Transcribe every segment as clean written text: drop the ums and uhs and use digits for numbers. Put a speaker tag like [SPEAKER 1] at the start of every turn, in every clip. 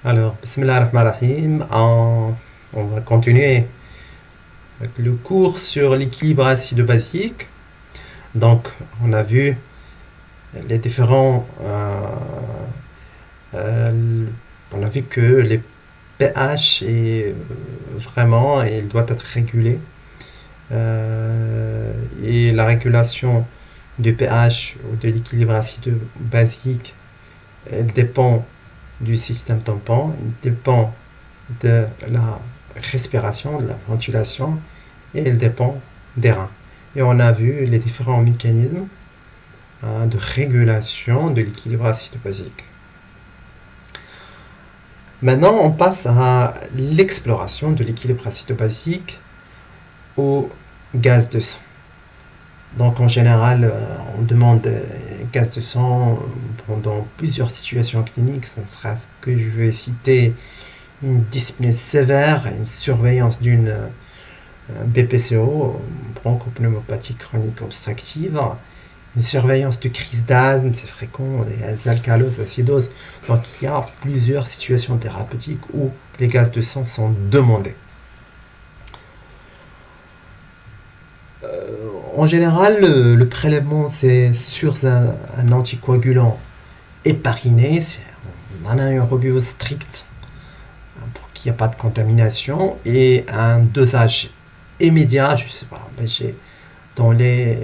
[SPEAKER 1] Alors, Bismillah ar-Rahman ar-Rahim, on va continuer avec le cours sur l'équilibre acido-basique. Donc, on a vu les différents. On a vu que les pH est vraiment, il doit être régulé. Et la régulation du pH ou de l'équilibre acido-basique, elle dépend du système tampon, il dépend de la respiration, de la ventilation, et il dépend des reins. Et on a vu les différents mécanismes de régulation de l'équilibre acido-basique. Maintenant, on passe à l'exploration de l'équilibre acido-basique au gaz de sang. Donc en général, on demande gaz de sang pendant plusieurs situations cliniques. Ce sera ce que je vais citer: une dyspnée sévère, une surveillance d'une BPCO, bronchopneumopathie chronique obstructive, une surveillance de crise d'asthme, c'est fréquent, des alcaloses, acidoses. Donc il y a plusieurs situations thérapeutiques où les gaz de sang sont demandés. En général, le prélèvement, c'est sur un anticoagulant hépariné. On a un review strict pour qu'il n'y ait pas de contamination et un dosage immédiat. Je sais pas, dans les,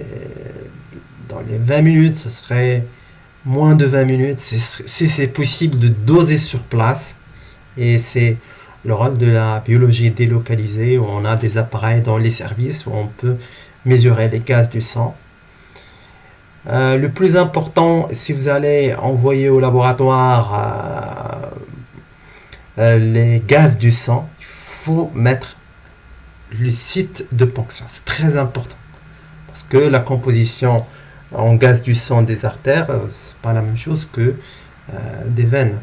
[SPEAKER 1] dans les 20 minutes, ce serait moins de 20 minutes. Si c'est possible de doser sur place. Et c'est le rôle de la biologie délocalisée, où on a des appareils dans les services où on peut mesurer les gaz du sang. Le plus important, si vous allez envoyer au laboratoire les gaz du sang, il faut mettre le site de ponction. C'est très important. Parce que la composition en gaz du sang des artères, c'est pas la même chose que des veines,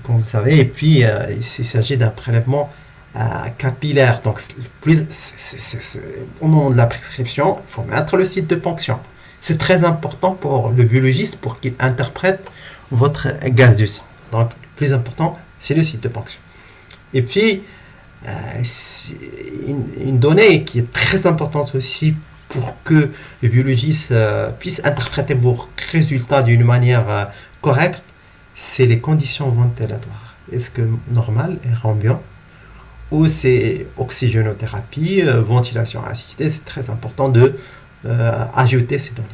[SPEAKER 1] comme vous savez. Et puis, il s'agit d'un prélèvement capillaire. Donc, au moment de la prescription, il faut mettre le site de ponction. C'est très important pour le biologiste pour qu'il interprète votre gaz du sang. Donc, le plus important, c'est le site de ponction. Et puis, une donnée qui est très importante aussi pour que le biologiste puisse interpréter vos résultats d'une manière correcte, c'est les conditions ventilatoires. Est-ce que normal et ambiant, ou c'est oxygénothérapie, ventilation assistée? C'est très important de ajouter ces données.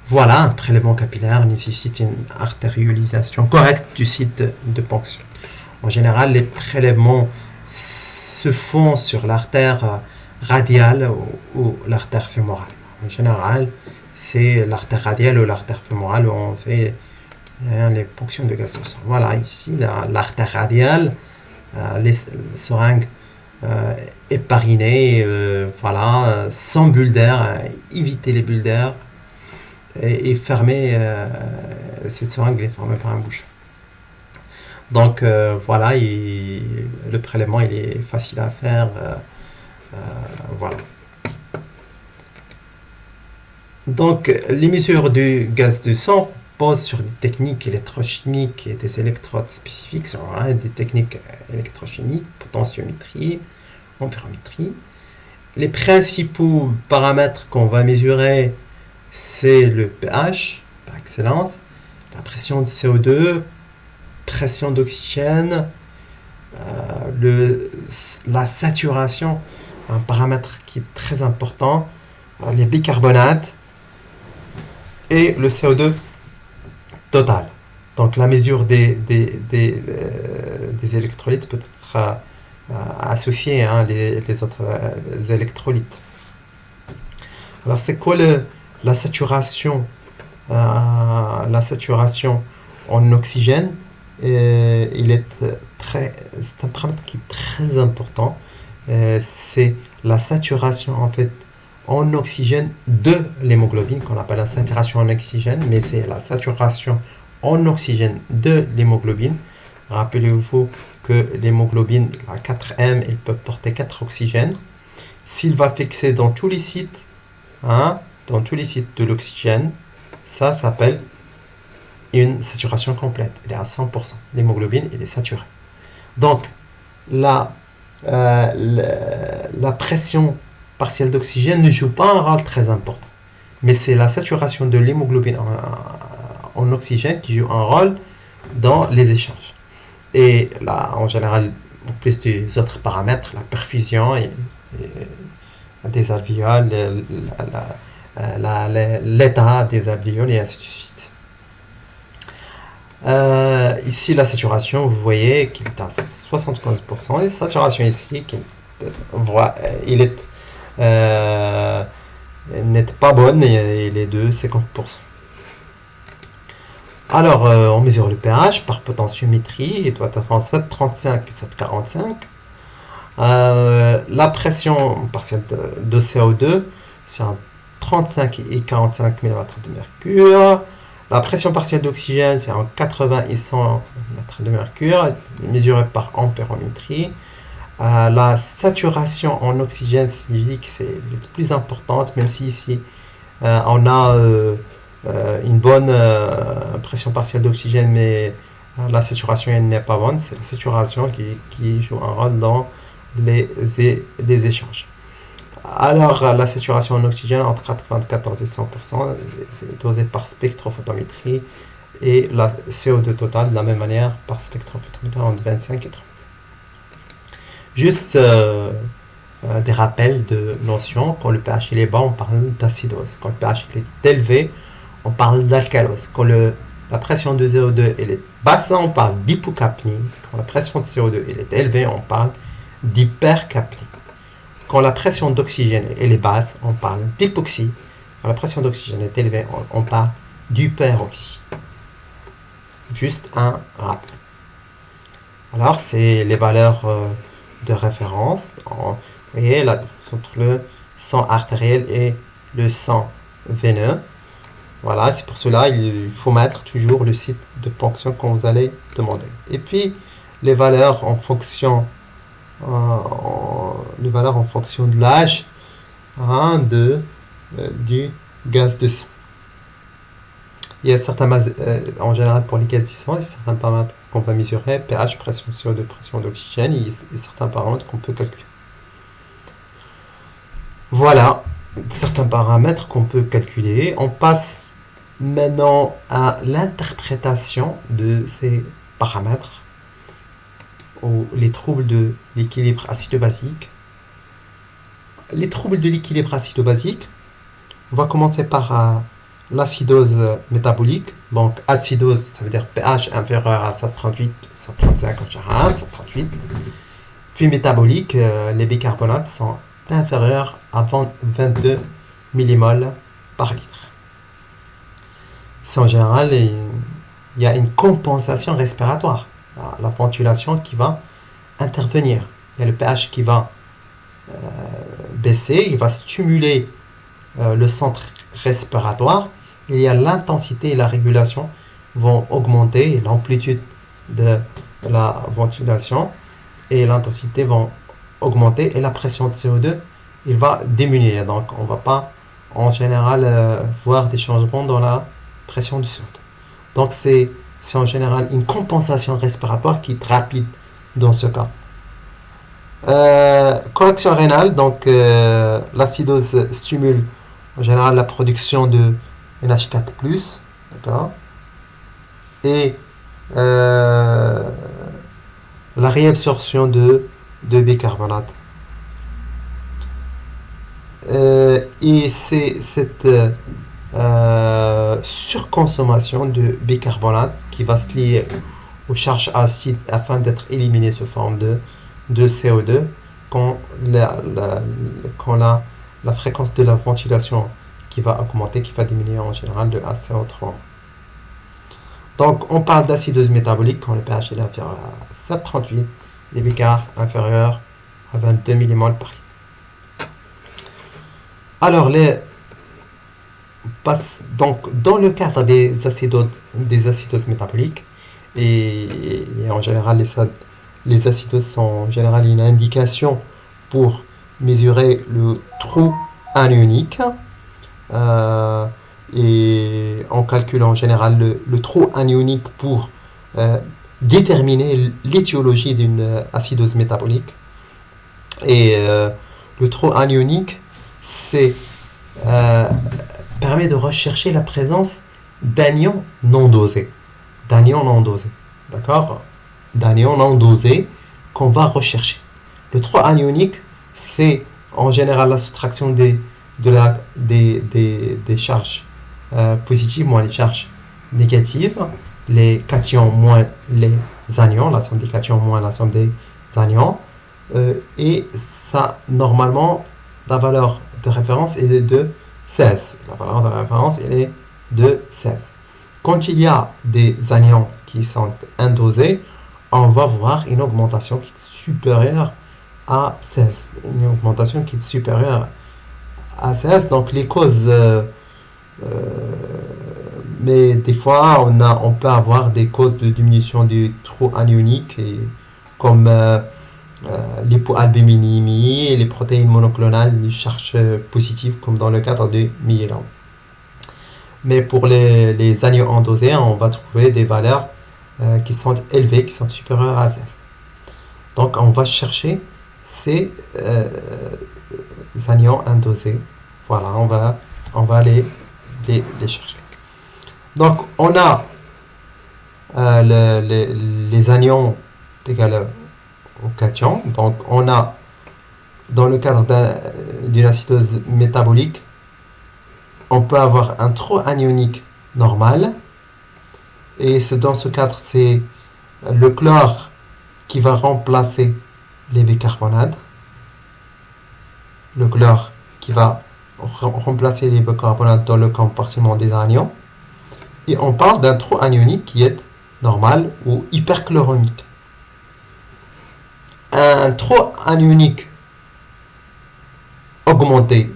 [SPEAKER 1] Voilà, un prélèvement capillaire nécessite une artériolisation correcte du site de ponction. En général, les prélèvements se font sur l'artère radiale ou l'artère fémorale. En général, c'est l'artère radiale ou l'artère fémorale où on fait les ponctions de gaz de sang. Voilà, ici, l'artère radiale, les seringues héparinées, voilà, sans bulle d'air, éviter les bulles d'air et fermer cette seringue est fermée par un bouchon. Donc voilà, le prélèvement il est facile à faire. Voilà. Donc les mesures du gaz de sang posent sur des techniques électrochimiques et des électrodes spécifiques, sur des techniques électrochimiques, potentiométrie, amperométrie. Les principaux paramètres qu'on va mesurer, c'est le pH par excellence, la pression de CO2, pression d'oxygène, la saturation, un paramètre qui est très important, les bicarbonates et le CO2 total. Donc la mesure des électrolytes peut être associée à les autres électrolytes. Alors c'est quoi la saturation la saturation en oxygène? C'est un paramètre qui est très important. C'est la saturation en fait en oxygène de l'hémoglobine, qu'on appelle la saturation en oxygène, mais c'est la saturation en oxygène de l'hémoglobine. Rappelez-vous que l'hémoglobine, la 4M, elle peut porter 4 oxygènes. S'il va fixer dans tous les sites, dans tous les sites de l'oxygène, ça s'appelle une saturation complète. Elle est à 100%. L'hémoglobine, elle est saturée. Donc, la, la pression partielle d'oxygène ne joue pas un rôle très important. Mais c'est la saturation de l'hémoglobine en oxygène qui joue un rôle dans les échanges. Et là, en général, en plus des autres paramètres, la perfusion et des alvéoles, l'état des alvéoles et ainsi de suite. Ici, la saturation, vous voyez qu'il est à 75%. Et la saturation ici, il est, n'est pas bonne, et il est de 50%. Alors, on mesure le pH par potentiométrie, il doit être entre 7,35 et 7,45. La pression partielle de CO2, c'est entre 35 et 45 mm de mercure. La pression partielle d'oxygène, c'est en 80 et 100 mm de mercure, mesurée par ampérométrie. La saturation en oxygène civique, c'est plus importante, même si ici, on a une bonne pression partielle d'oxygène, mais la saturation n'est pas bonne. C'est la saturation qui joue un rôle dans les échanges. Alors, la saturation en oxygène entre 94 et 100%, c'est dosé par spectrophotométrie, et la CO2 totale de la même manière par spectrophotométrie entre 25 et 30. Juste des rappels de notions. Quand le pH est bas, on parle d'acidose. Quand le pH est élevé, on parle d'alcalose. Quand la pression de CO2 est basse, on parle d'hypocapnie. Quand la pression de CO2 est élevée, on parle d'hypercapnie. Quand la pression d'oxygène est basse, on parle d'hypoxie. Quand la pression d'oxygène est élevée, on parle d'hyperoxie. Juste un rappel. Alors, c'est les valeurs de référence. Vous voyez la différence entre le sang artériel et le sang veineux. Voilà, c'est pour cela il faut mettre toujours le site de ponction qu'on vous allez demander. Et puis, les valeurs en fonction de l'âge du gaz de sang. Il y a certains, en général pour les gaz du sang, il y a certains paramètres qu'on va mesurer, pH, pression de CO2, pression d'oxygène, et certains paramètres qu'on peut calculer. Voilà, certains paramètres qu'on peut calculer. On passe maintenant à l'interprétation de ces paramètres, ou les troubles de l'équilibre acido-basique. Les troubles de l'équilibre acido-basique, on va commencer par l'acidose métabolique. Donc, acidose, ça veut dire pH inférieur à 7,38, 7,35 en général, 7,38. Puis métabolique, les bicarbonates sont inférieurs à 22 millimoles par litre. C'est en général, il y a une compensation respiratoire. La ventilation qui va intervenir. Il y a le pH qui va baisser, il va stimuler le centre respiratoire. Il y a l'intensité et la régulation vont augmenter, et l'amplitude de la ventilation et l'intensité vont augmenter, et la pression de CO2 il va diminuer. Donc on ne va pas en général voir des changements dans la pression du CO2. Donc c'est en général une compensation respiratoire qui est rapide dans ce cas. Correction rénale, donc l'acidose stimule en général la production de NH4+, d'accord, et la réabsorption de bicarbonate. Et c'est cette surconsommation de bicarbonate qui va se lier aux charges acides afin d'être éliminées sous forme de CO2 quand la fréquence de la ventilation qui va augmenter, qui va diminuer en général de ACO3. Donc on parle d'acidose métabolique quand le pH est inférieur à 7,38, les bicarb inférieurs à 22 mmol par litre. Alors, donc, dans le cadre des acidoses métaboliques, et en général, les acidoses sont en général une indication pour mesurer le trou anionique. Et on calcule en général le trou anionique pour déterminer l'étiologie d'une acidose métabolique. Et le trou anionique, c'est permet de rechercher la présence d'anions non dosés. D'anions non dosés. D'accord? D'anions non dosés qu'on va rechercher. Le trou anionique, c'est en général la soustraction des charges positives moins les charges négatives, les cations moins les anions, la somme des cations moins la somme des anions. Et ça, normalement, la valeur de référence est de 16. La valeur de référence est de 16. Quand il y a des anions qui sont indosés, on va voir une augmentation qui est supérieure à 16. Une augmentation qui est supérieure à 16. Donc les causes... mais des fois, on peut avoir des causes de diminution du trou anionique, comme l'hypoalbuminémie, les protéines monoclonales, les charges positives, comme dans le cadre du myélome. Mais pour les anions endosés, on va trouver des valeurs qui sont élevées, qui sont supérieures à 16. Donc on va chercher ces anions endosés. Voilà, on va les chercher. Donc on a les anions égales au cation. Donc on a, dans le cadre d'une acidose métabolique, on peut avoir un trou anionique normal. Et dans ce cadre, c'est le chlore qui va remplacer les bicarbonates. Le chlore qui va remplacer les bicarbonates dans le compartiment des anions. Et on parle d'un trou anionique qui est normal ou hyperchloromique. Un trou anionique augmenté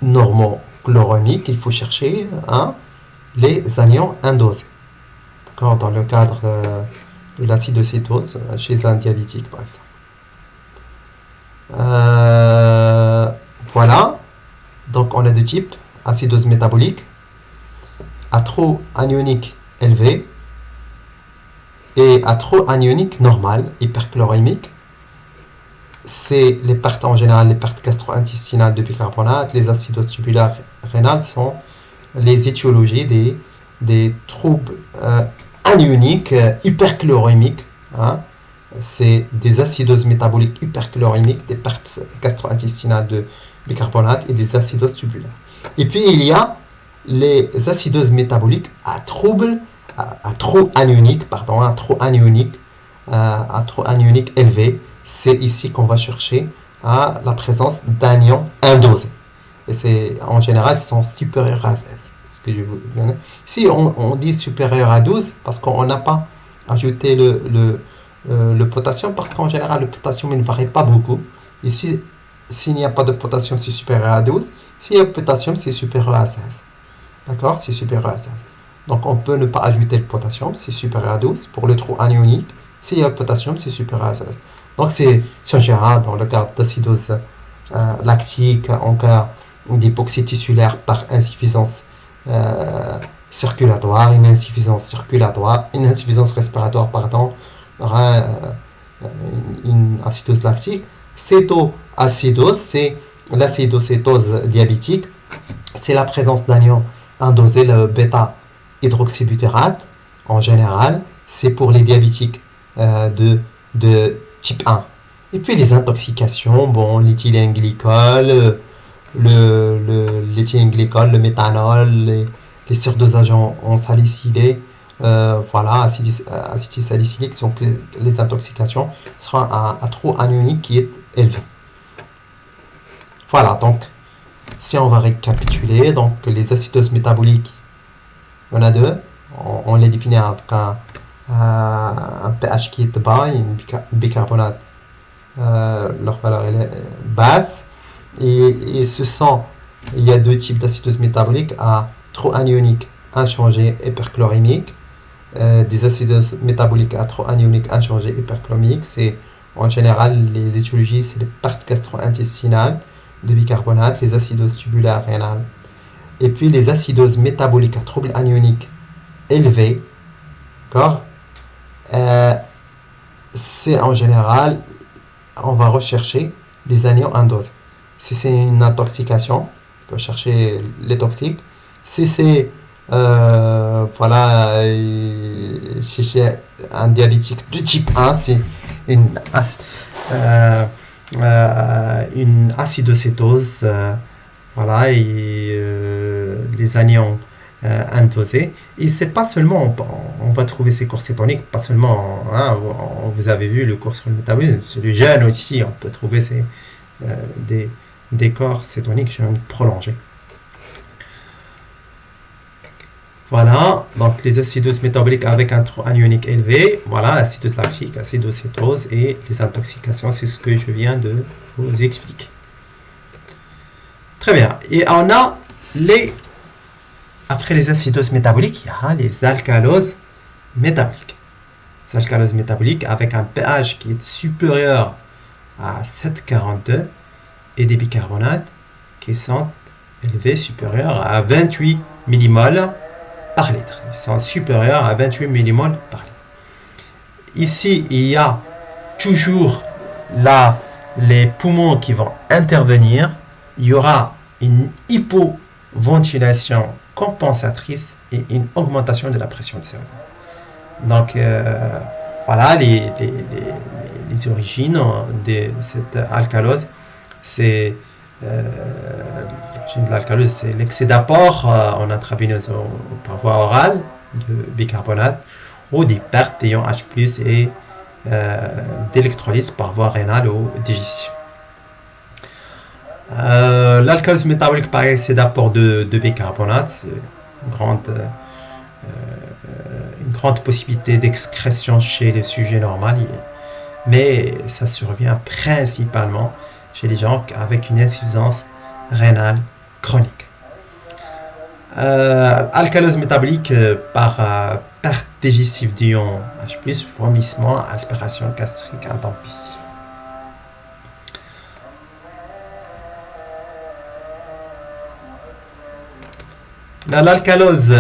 [SPEAKER 1] normochloromique, il faut chercher les anions indosés. D'accord, dans le cadre de l'acidocétose chez un diabétique, par exemple. Voilà. Donc, on a deux types. Acidose métabolique, à trou anionique élevé, et à trou anionique normal, hyperchlorémique. C'est les pertes en général, les pertes gastro-intestinales de bicarbonate, les acidoses tubulaires rénales sont les étiologies des troubles anioniques hyperchlorémiques. C'est des acidoses métaboliques hyperchlorémiques, des pertes gastro-intestinales de bicarbonate et des acidoses tubulaires. Et puis il y a les acidoses métaboliques à trou anionique élevé. C'est ici qu'on va chercher la présence d'anions indosés. Et en général, ils sont supérieurs à 16. Ici, on dit supérieur à 12 parce qu'on n'a pas ajouté le potassium, parce qu'en général, le potassium il ne varie pas beaucoup. Ici, s'il n'y a pas de potassium, c'est supérieur à 12. S'il y a potassium, c'est supérieur à 16. D'accord? C'est supérieur à 16. Donc, on peut ne pas ajouter le potassium, c'est supérieur à 12. Pour le trou anionique, s'il y a le potassium, c'est supérieur à 16. Donc, c'est en général dans le cas d'acidose lactique, en cas d'hypoxie tissulaire par insuffisance circulatoire, une insuffisance respiratoire, une acidose lactique. Cétoacidose, c'est l'acidocétose diabétique. C'est la présence d'anions indosés, le bêta-hydroxybutérate. En général, c'est pour les diabétiques de type 1. Et puis les intoxications, bon, l'éthylène-glycol, l'éthylène-glycol, le méthanol, les surdosages en salicylé, voilà, acétylsalicylique, sont les intoxications seront à trou anionique qui est élevé. Voilà, donc si on va récapituler, donc les acidoses métaboliques, il y en a deux, on les définit avec un pH qui est bas, une bicarbonate, leur valeur est basse, et il y a deux types d'acidose métabolique à trou anionique inchangé hyperchlorémique. Des acidoses métaboliques à trou anionique inchangé hyperchlorémique, c'est en général les étiologies, c'est les pertes gastro-intestinales de bicarbonate, les acidoses tubulaires rénales, Et puis les acidoses métaboliques à troubles anioniques élevés, d'accord, c'est en général, on va rechercher les anions en dose. Si c'est une intoxication, on va chercher les toxiques. Si c'est voilà, chez un diabétique de type 1, c'est une, une acidocétose, voilà, et les anions indosés. Et c'est pas seulement, on va trouver ces cours cétoniques, pas seulement, hein, vous avez vu le cours sur le métabolisme, sur les jeunes aussi, on peut trouver des corps cétoniques jeunes prolongés. Voilà, donc les acidoses métaboliques avec un taux anionique élevé, voilà, acidose lactique, acidocétose et les intoxications, c'est ce que je viens de vous expliquer. Très bien, et on a après les acidoses métaboliques, il y a les alcaloses métaboliques. Les alcaloses métaboliques avec un pH qui est supérieur à 7,42 et des bicarbonates qui sont élevés, supérieurs à 28 millimoles par litre. Ils sont supérieurs à 28 millimoles par litre. Ici, il y a toujours là les poumons qui vont intervenir. Il y aura une hypoventilation compensatrice et une augmentation de la pression de CO2. Donc, voilà les origines de cette alcalose. C'est l'origine de l'alcalose, c'est l'excès d'apport en intraveineuse par voie orale de bicarbonate ou des pertes d'ions H+, et d'électrolyse par voie rénale ou digestive. L'alcalose métabolique par excès d'apport de bicarbonate, c'est une grande possibilité d'excrétion chez le sujet normal, mais ça survient principalement chez les gens avec une insuffisance rénale chronique. Alcalose métabolique par perte digestive d'ions H+, vomissement, aspiration gastrique intempestive. L'alcalose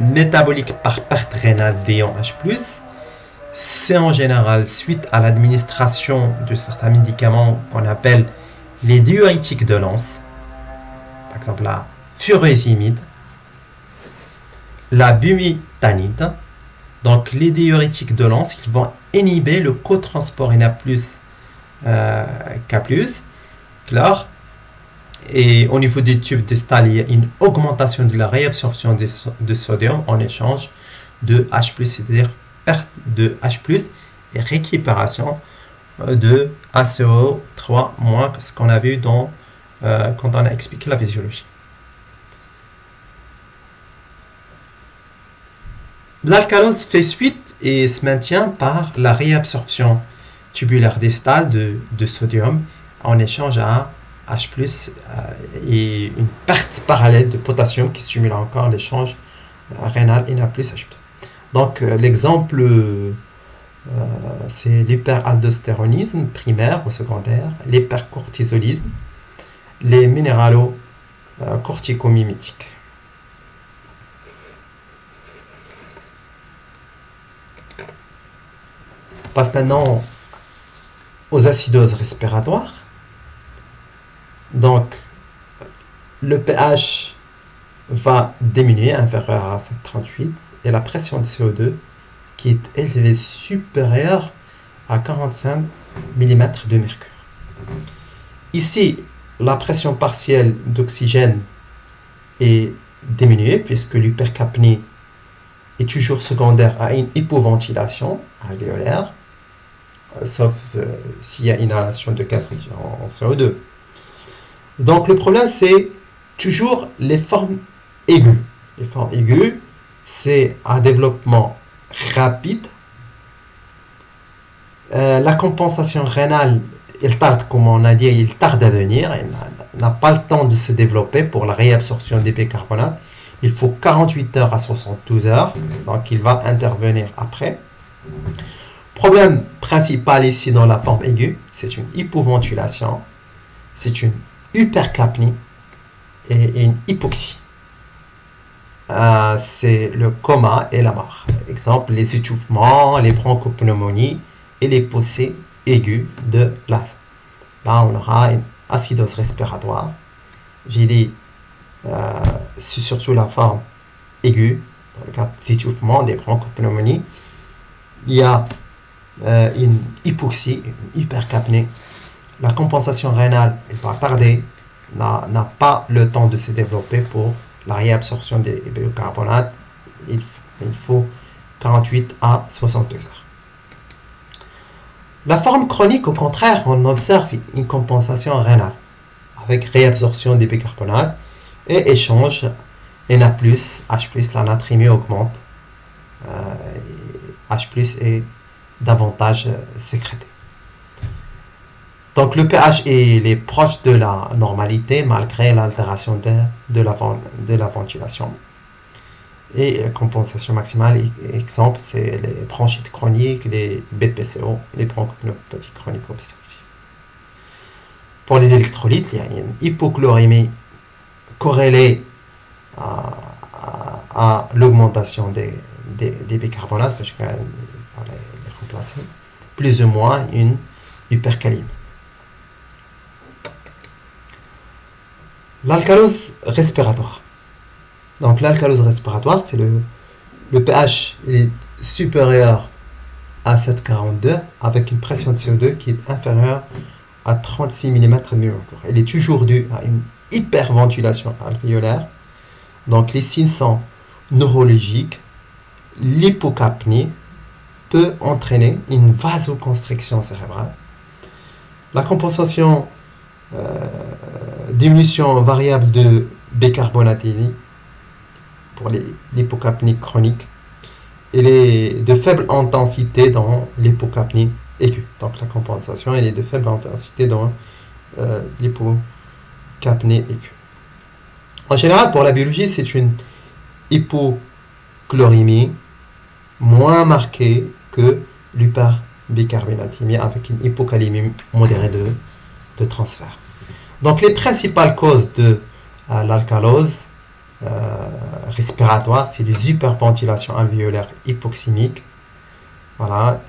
[SPEAKER 1] métabolique par perte rénale d'ions H+, c'est en général suite à l'administration de certains médicaments qu'on appelle les diurétiques de Lens, par exemple la furosémide, la bumetanide. Donc les diurétiques de Lens, ils vont inhiber le cotransport Na+, K+, clair. Et au niveau des tubes distal, il y a une augmentation de la réabsorption de sodium en échange de H+, c'est-à-dire perte de H+, et récupération de ACO3-, ce qu'on a vu quand on a expliqué la physiologie. L'alcalose fait suite et se maintient par la réabsorption tubulaire distale de sodium en échange à H+, et une perte parallèle de potassium qui stimule encore l'échange rénal Na+, H+. Donc l'exemple, c'est l'hyperaldostéronisme primaire ou secondaire, l'hypercortisolisme, les minéralo-corticomimétiques. On passe maintenant aux acidoses respiratoires. Donc, le pH va diminuer, inférieur à 7,38, et la pression de CO2 qui est élevée, supérieure à 45 mm de mercure. Ici, la pression partielle d'oxygène est diminuée puisque l'hypercapnie est toujours secondaire à une hypoventilation alvéolaire, sauf s'il y a inhalation de gaz riche en CO2. Donc le problème, c'est toujours les formes aiguës. Les formes aiguës, c'est un développement rapide. La compensation rénale, il tarde, comme on a dit, il tarde à venir. Il n'a pas le temps de se développer pour la réabsorption des bicarbonates. Il faut 48 heures à 72 heures. Donc il va intervenir après. Problème principal ici dans la forme aiguë, c'est une hypoventilation, c'est une hypercapnie et une hypoxie. c'est le coma et la mort. Exemple, les étouffements, les bronchopneumonies et les poussées aiguës de l'asthme. Là, on aura une acidose respiratoire. J'ai dit, c'est surtout la forme aiguë, dans le cas des étouffements, des bronchopneumonies. Il y a une hypoxie, une hypercapnie. La compensation rénale va tarder, n'a pas le temps de se développer pour la réabsorption des biocarbonates. Il faut 48 à 72 heures. La forme chronique, au contraire, on observe une compensation rénale avec réabsorption des bicarbonates et échange Na+, H+, la natrémie augmente. H+ est davantage sécrété. Donc le pH est proche de la normalité malgré l'altération de la ventilation. Et la compensation maximale, exemple, c'est les bronchites chroniques, les BPCO, les bronchopneumopathie chronique obstructive. Pour les électrolytes, il y a une hypochlorémie corrélée à l'augmentation des bicarbonates, parce qu'elle va les remplacer, plus ou moins une hypercalémie. L'alcalose respiratoire. Donc l'alcalose respiratoire, c'est le pH il est supérieur à 7,42 avec une pression de CO2 qui est inférieure à 36 mm de mercure. Elle est toujours due à une hyperventilation alvéolaire. Donc les signes sont neurologiques. L'hypocapnie peut entraîner une vasoconstriction cérébrale. La compensation diminution variable de bicarbonatémie pour l'hypocapnie chronique. Elle est de faible intensité dans l'hypocapnie aiguë. Donc la compensation elle est de faible intensité dans l'hypocapnie aiguë. En général, pour la biologie, c'est une hypochlorémie moins marquée que l'hyperbicarbonatémie avec une hypocalémie modérée de transfert. Donc les principales causes de l'alcalose respiratoire, c'est les hyperventilations alvéolaires hypoxémiques. Voilà.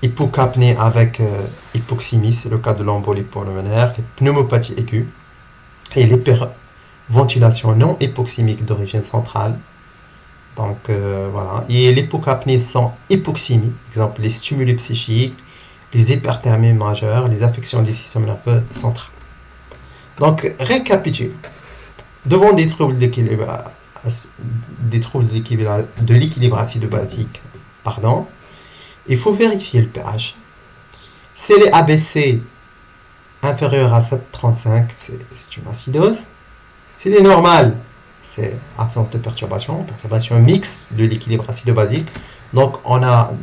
[SPEAKER 1] Hypocapnie avec hypoxémie, c'est le cas de l'embolie pulmonaire, les pneumopathies aiguës et l'hyperventilation non hypoxémique d'origine centrale. Donc voilà. Et l'hypocapnie sans hypoxémie, exemple les stimuli psychiques, les hyperthermies majeures, les affections du système nerveux central. Donc récapitule. Devant des troubles de l'équilibre acide-basique, il faut vérifier le pH. Si les ABC inférieurs à 7,35, c'est une acidose. Si les normales, c'est absence de perturbation mixte de l'équilibre acide-basique. Donc on n'a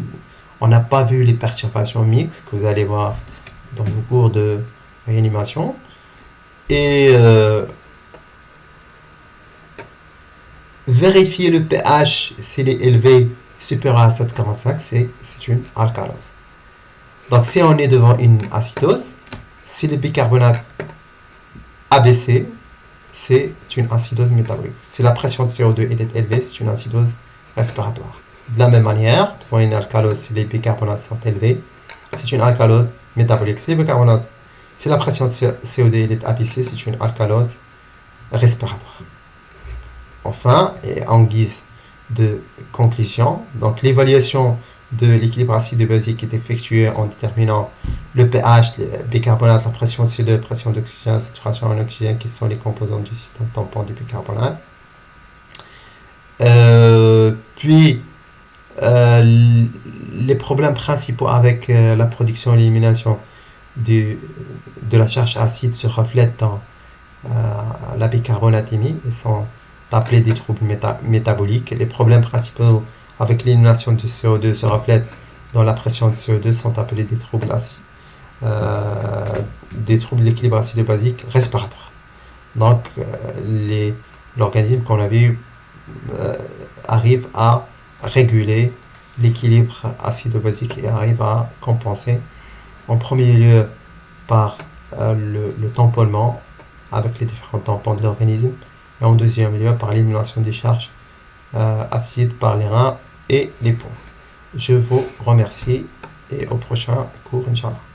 [SPEAKER 1] pas vu les perturbations mixtes que vous allez voir dans le cours de réanimation. Et vérifier le pH s'il est élevé supérieur à 7,45, c'est une alcalose. Donc si on est devant une acidose, si le bicarbonate ABC, c'est une acidose métabolique. Si la pression de CO2 est élevée, c'est une acidose respiratoire. De la même manière, devant une alcalose, si les bicarbonates sont élevés, c'est une alcalose métabolique. Si la pression de CO2 est abaissée, c'est une alcalose respiratoire. Enfin, et en guise de conclusion, donc l'évaluation de l'équilibre acide-basique est effectuée en déterminant le pH, le bicarbonate, la pression de CO2, pression d'oxygène, saturation en oxygène, qui sont les composants du système tampon du bicarbonate. Puis, les problèmes principaux avec la production et l'élimination de la charge acide se reflètent dans la bicarbonatémie et sont appelés des troubles métaboliques. Les problèmes principaux avec l'élimination du CO2 se reflètent dans la pression de CO2 sont appelés des troubles de l'équilibre acide-basique respiratoire. Donc l'organisme qu'on a vu arrive à réguler l'équilibre acide-basique et arrive à compenser en premier lieu par le tamponnement avec les différents tampons de l'organisme et en deuxième lieu par l'élimination des charges acide par les reins et les poumons. Je vous remercie et au prochain cours, Inch'Allah.